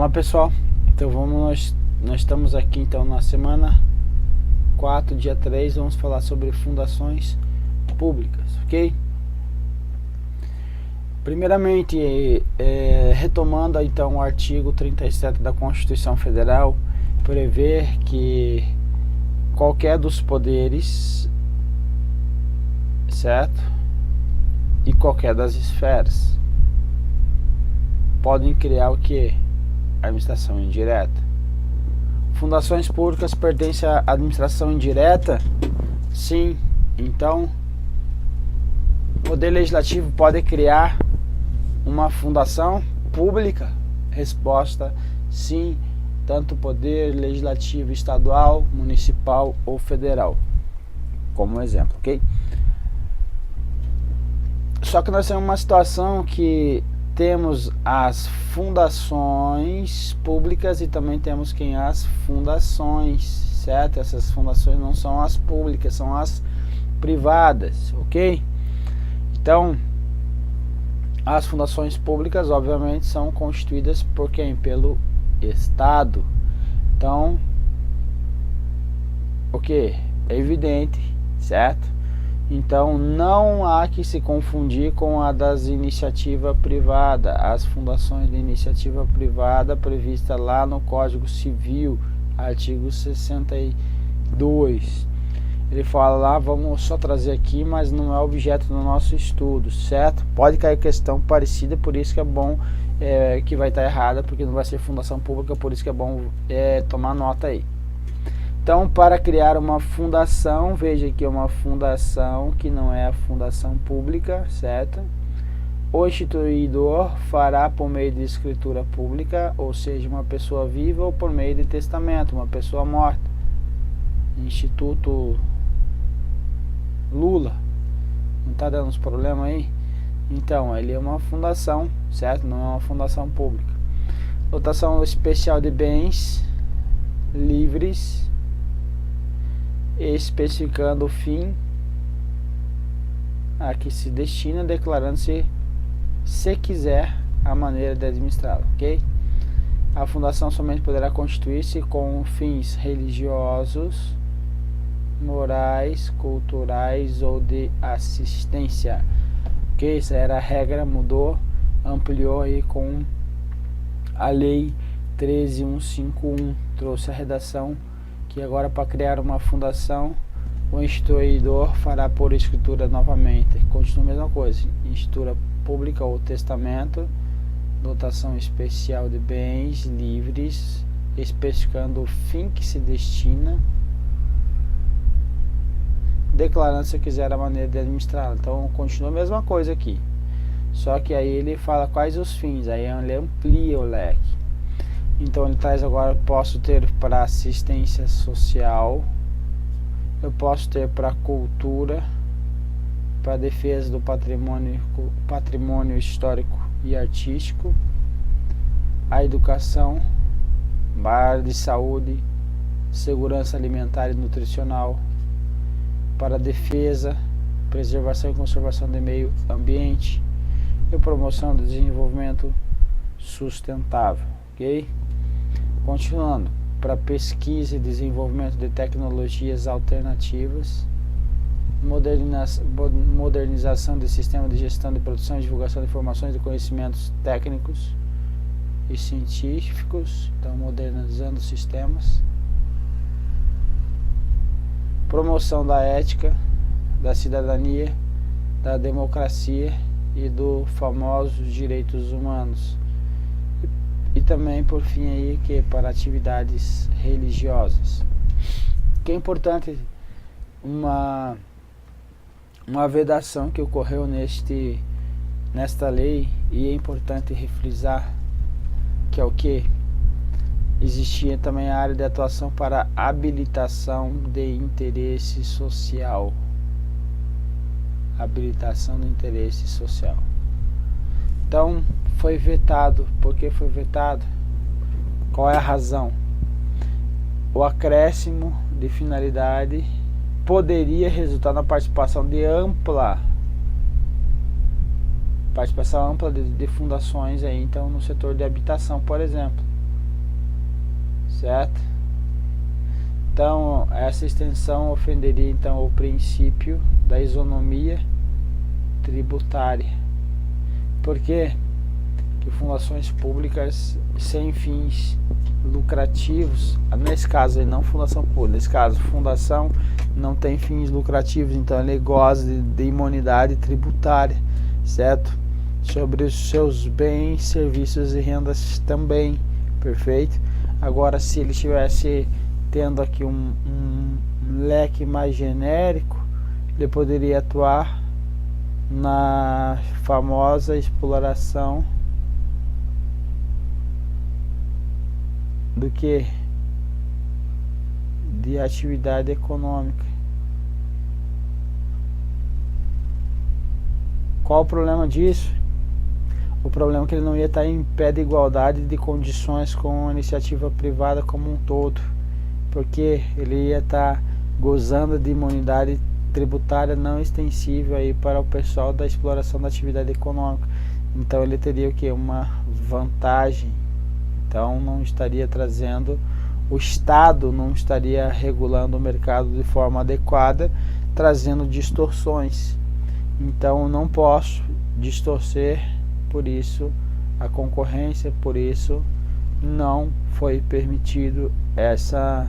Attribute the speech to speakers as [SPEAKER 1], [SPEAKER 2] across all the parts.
[SPEAKER 1] Vamos lá, pessoal, então nós estamos aqui então na semana 4, dia 3, vamos falar sobre fundações públicas, ok? Primeiramente, retomando então o artigo 37 da Constituição Federal, prevê que qualquer dos poderes, certo? E qualquer das esferas podem criar o que? Administração indireta. Fundações públicas pertencem à administração indireta? Sim. Então, o Poder Legislativo pode criar uma fundação pública? Resposta: sim. Tanto o Poder Legislativo estadual, municipal ou federal. Como exemplo, ok? Só que nós temos uma situação que temos as fundações públicas e também temos as fundações, certo? Essas fundações não são as públicas, são as privadas, ok? Então, as fundações públicas, obviamente, são constituídas por quem? Pelo Estado. Então, o que? É evidente, certo? Então, não há que se confundir com a das iniciativa privada. As fundações de iniciativa privada prevista lá no Código Civil, artigo 62. Ele fala lá, vamos só trazer aqui, mas não é objeto do nosso estudo, certo? Pode cair questão parecida, por isso que é bom, que vai estar errada, porque não vai ser fundação pública, por isso que é bom tomar nota aí. Então, para criar uma fundação, veja que é uma fundação que não é a fundação pública, certo? O instituidor fará por meio de escritura pública, ou seja, uma pessoa viva, ou por meio de testamento, uma pessoa morta. Instituto Lula, não está dando uns problemas aí? Então, ele é uma fundação, certo? Não é uma fundação pública. Dotação especial de bens livres, especificando o fim a que se destina, declarando-se, se quiser, a maneira de administrá-la, ok? A fundação somente poderá constituir-se com fins religiosos, morais, culturais ou de assistência, ok? Essa era a regra, mudou, ampliou aí com a lei 13.151, trouxe a redação que agora, para criar uma fundação, o instituidor fará por escritura novamente. Continua a mesma coisa, escritura pública ou testamento, dotação especial de bens livres, especificando o fim que se destina, declarando, se quiser, a maneira de administrá-la. Então continua a mesma coisa aqui, só que aí ele fala quais os fins, aí ele amplia o leque. Então ele traz agora, posso ter para assistência social, eu posso ter para cultura, para defesa do patrimônio histórico e artístico, a educação, a área de saúde, segurança alimentar e nutricional, para defesa, preservação e conservação do meio ambiente e promoção do desenvolvimento sustentável, ok? Continuando, para pesquisa e desenvolvimento de tecnologias alternativas, modernização do sistema de gestão de produção e divulgação de informações e conhecimentos técnicos e científicos, então modernizando sistemas, promoção da ética, da cidadania, da democracia e do famosos direitos humanos. E também, por fim, aí, que para atividades religiosas. Que é importante uma vedação que ocorreu nesta lei, e é importante refrisar que é o que? Existia também a área de atuação para habilitação de interesse social. Habilitação do interesse social. Então, foi vetado. Por que foi vetado? Qual é a razão? O acréscimo de finalidade poderia resultar na participação ampla de fundações aí, então, no setor de habitação, por exemplo. certo? Então essa extensão ofenderia então o princípio da isonomia tributária. Por quê? Que fundações públicas sem fins lucrativos, nesse caso não fundação pública, nesse caso fundação não tem fins lucrativos, então ele goza de imunidade tributária, certo? Sobre os seus bens, serviços e rendas também, perfeito? Agora, se ele estivesse tendo aqui um leque mais genérico, ele poderia atuar na famosa exploração do que? De atividade econômica. Qual o problema disso? O problema é que ele não ia estar em pé de igualdade de condições com a iniciativa privada como um todo, porque ele ia estar gozando de imunidade tributária não extensível aí para o pessoal da exploração da atividade econômica. Então ele teria o que? Uma vantagem. Então não estaria trazendo, o Estado não estaria regulando o mercado de forma adequada, trazendo distorções. Então não posso distorcer, por isso a concorrência, por isso não foi permitido essa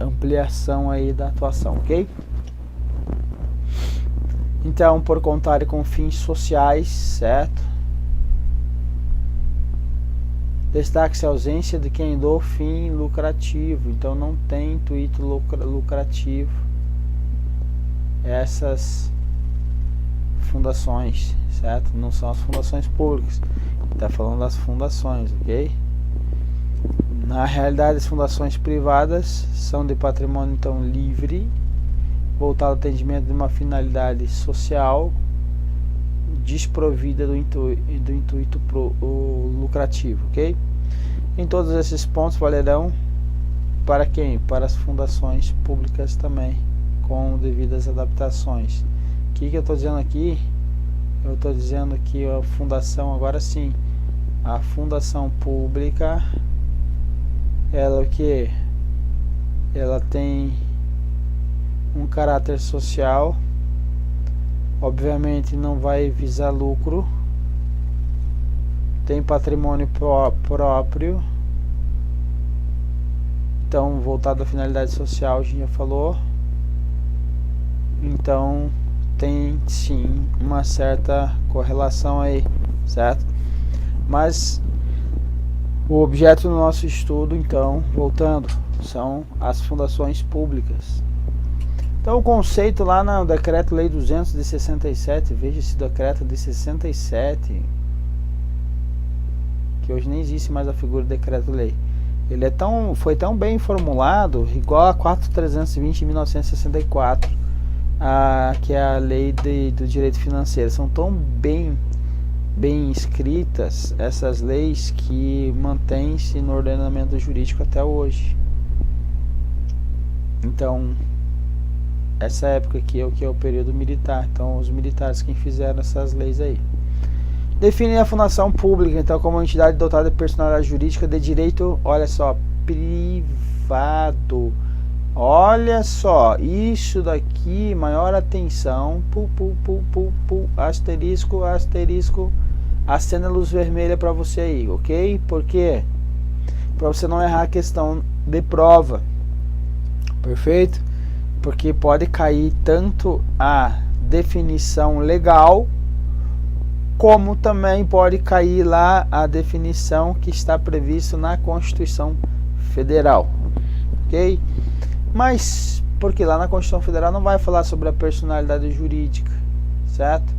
[SPEAKER 1] ampliação aí da atuação, ok? Então, por contar com fins sociais, certo? Destaque-se a ausência de quem do fim lucrativo, então não tem intuito lucrativo essas fundações, certo? Não são as fundações públicas, está falando das fundações, ok? Na realidade, as fundações privadas são de patrimônio então livre, voltado ao atendimento de uma finalidade social, desprovida do intuito lucrativo, ok? Em todos esses pontos valerão para quem? Para as fundações públicas também, com devidas adaptações. O que eu estou dizendo aqui? Eu estou dizendo que a fundação, agora sim, a fundação pública, ela o que? Ela tem um caráter social, obviamente não vai visar lucro, tem patrimônio próprio, então voltado à finalidade social, a gente já falou, então tem sim uma certa correlação aí, certo? Mas o objeto do nosso estudo, então, voltando, são as fundações públicas. Então o conceito lá no Decreto-Lei 200 de 67, veja esse decreto de 67, que hoje nem existe mais a figura do Decreto-Lei. Ele foi tão bem formulado, igual a 4320 de 1964, que é a Lei do Direito Financeiro. São tão bem escritas essas leis que mantêm-se no ordenamento jurídico até hoje. Então, essa época aqui é o que é o período militar. Então, os militares quem fizeram essas leis aí. Define a fundação pública, então, como uma entidade dotada de personalidade jurídica de direito, olha só, privado. Olha só, isso daqui, maior atenção, asterisco, acenda a luz vermelha para você aí, ok? Por quê? Para você não errar a questão de prova, perfeito? Porque pode cair tanto a definição legal, como também pode cair lá a definição que está previsto na Constituição Federal, ok? Mas, porque lá na Constituição Federal não vai falar sobre a personalidade jurídica, certo?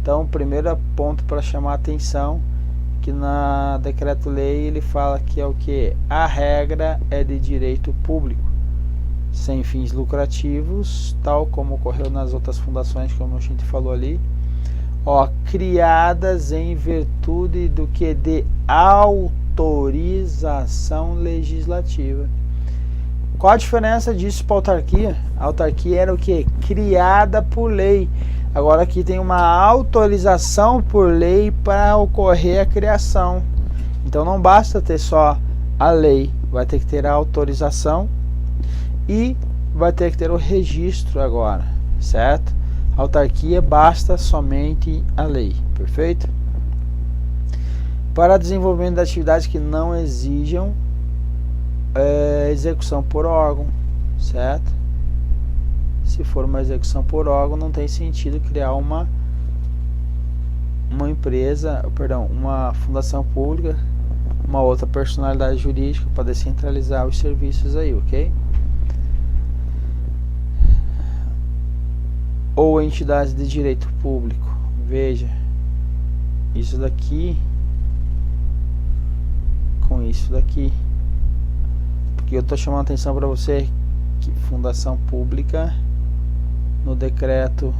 [SPEAKER 1] Então, o primeiro ponto para chamar a atenção, que na Decreto-Lei ele fala que é o que? A regra é de direito público, sem fins lucrativos, tal como ocorreu nas outras fundações, como a gente falou ali, criadas em virtude do que? De autorização legislativa. Qual a diferença disso para a autarquia? A autarquia era o que? Criada por lei. Agora aqui tem uma autorização por lei para ocorrer a criação. Então não basta ter só a lei vai ter que ter a autorização e vai ter que ter o registro agora, certo? A autarquia basta somente a lei, perfeito? Para desenvolvimento de atividades que não exijam execução por órgão, certo? Se for uma execução por órgão, não tem sentido criar uma empresa, perdão, uma fundação pública, uma outra personalidade jurídica para descentralizar os serviços aí, ok? Ou entidades de direito público. Veja, isso daqui com isso daqui, porque eu estou chamando a atenção para você que fundação pública no decreto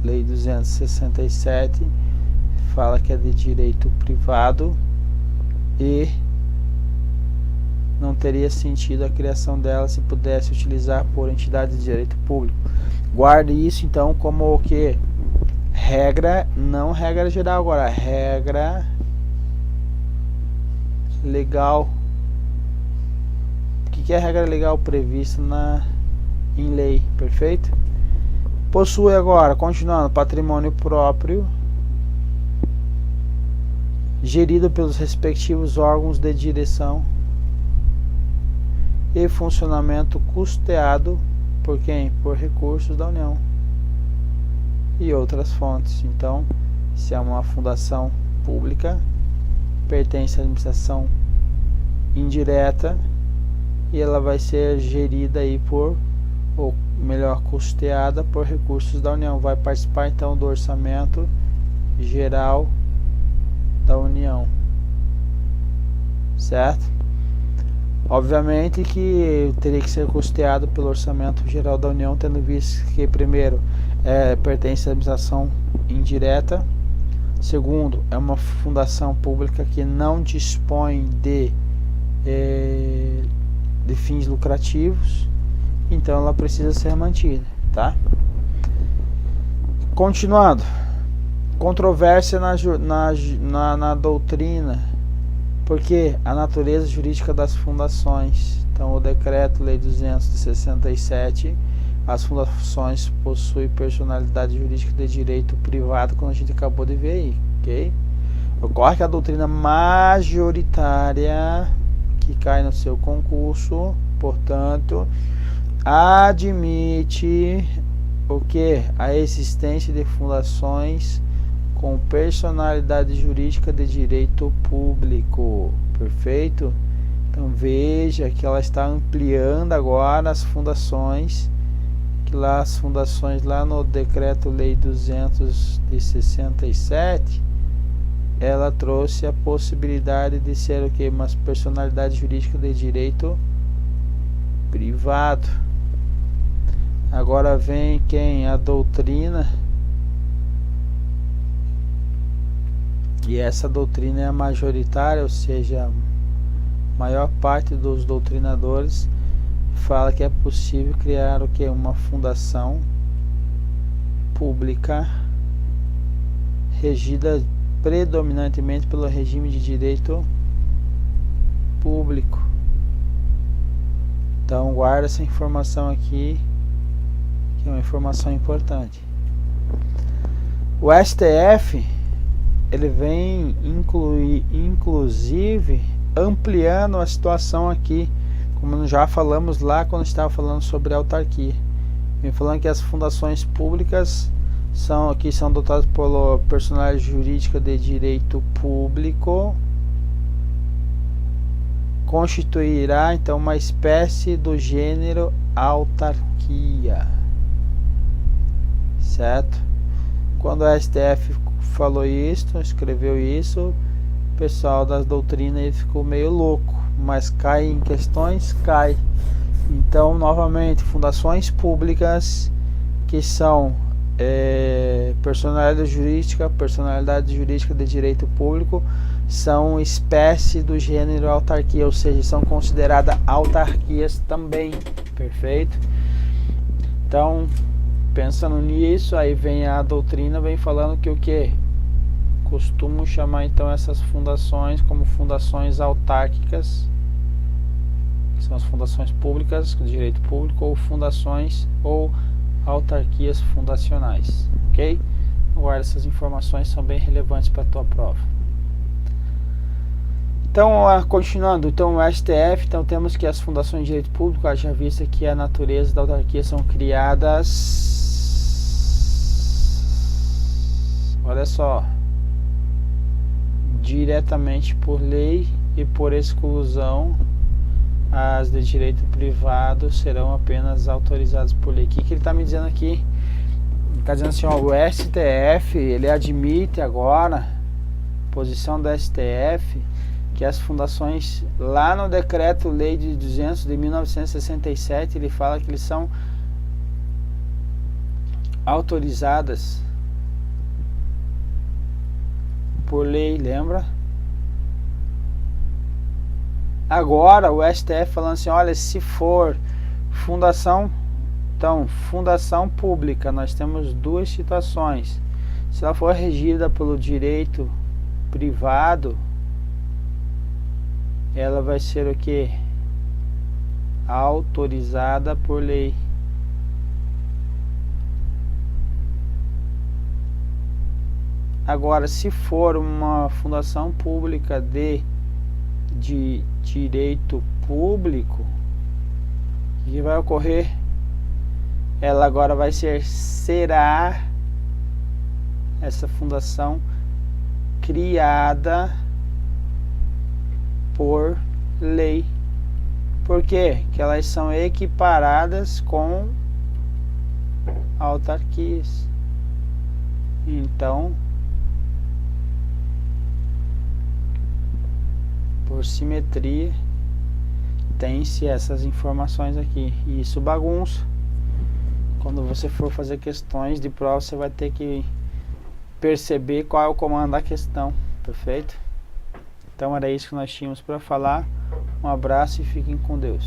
[SPEAKER 1] lei 267 fala que é de direito privado e não teria sentido a criação dela se pudesse utilizar por entidade de direito público. Guarde isso então como o que? Regra, não regra geral agora, regra legal. O que é a regra legal prevista em lei, perfeito? Possui agora, continuando, patrimônio próprio, gerido pelos respectivos órgãos de direção e funcionamento custeado por quem? Por recursos da União e outras fontes. Então, se é uma fundação pública, pertence à administração indireta e ela vai ser gerida aí por, ou melhor, custeada por recursos da União. Vai participar então do orçamento geral da União, certo? Obviamente que teria que ser custeado pelo orçamento geral da União, tendo visto que primeiro pertence à administração indireta, segundo, é uma fundação pública que não dispõe de fins lucrativos, então ela precisa ser mantida, tá? Continuando, controvérsia na doutrina, porque a natureza jurídica das fundações. Então o decreto lei 267, as fundações possuem personalidade jurídica de direito privado, como a gente acabou de ver aí, ok? Ocorre que a doutrina majoritária que cai no seu concurso, portanto, admite o que? A existência de fundações com personalidade jurídica de direito público, perfeito? Então veja que ela está ampliando agora as fundações, que lá as fundações lá no decreto lei 267, ela trouxe a possibilidade de ser o que? Uma personalidade jurídica de direito privado. Agora vem quem? A doutrina. E essa doutrina é a majoritária, ou seja, a maior parte dos doutrinadores fala que é possível criar o que? Uma fundação pública regida predominantemente pelo regime de direito público. Então guarda essa informação aqui, que é uma informação importante. O STF ele vem inclusive ampliando a situação aqui, como já falamos lá quando estava falando sobre a autarquia. Vem falando que as fundações públicas são dotadas por personalidade jurídica de direito público, constituirá então uma espécie do gênero autarquia, certo? Quando a STF falou isso, escreveu isso, o pessoal das doutrinas ele ficou meio louco, mas cai em questões, cai. Então, novamente, fundações públicas que são personalidade jurídica de direito público, são espécie do gênero autarquia, ou seja, são consideradas autarquias também, perfeito? Então, pensando nisso, aí vem a doutrina, vem falando que o que? costumo chamar então essas fundações como fundações autárquicas, que são as fundações públicas de direito público, ou fundações ou autarquias fundacionais, ok? Guarda, essas informações são bem relevantes para a tua prova. Então, continuando, então o STF, então temos que as fundações de direito público, já visto que a natureza da autarquia são criadas, olha só, diretamente por lei e por exclusão. As de direito privado serão apenas autorizadas por lei. O que ele está me dizendo aqui? Ele está dizendo assim, ó, o STF, ele admite agora, posição do STF, que as fundações, lá no decreto-lei de 200 de 1967, ele fala que eles são autorizadas por lei, lembra? Agora o STF falando assim, olha, se for fundação, então, fundação pública, nós temos duas situações. Se ela for regida pelo direito privado, ela vai ser o que? Autorizada por lei. Agora, se for uma fundação pública de direito público, o que vai ocorrer? Ela agora vai será essa fundação criada por lei. Por quê? Que elas são equiparadas com autarquias. Então, por simetria, tem-se essas informações aqui. E isso bagunça. Quando você for fazer questões de prova, você vai ter que perceber qual é o comando da questão. Perfeito? Então era isso que nós tínhamos para falar. Um abraço e fiquem com Deus.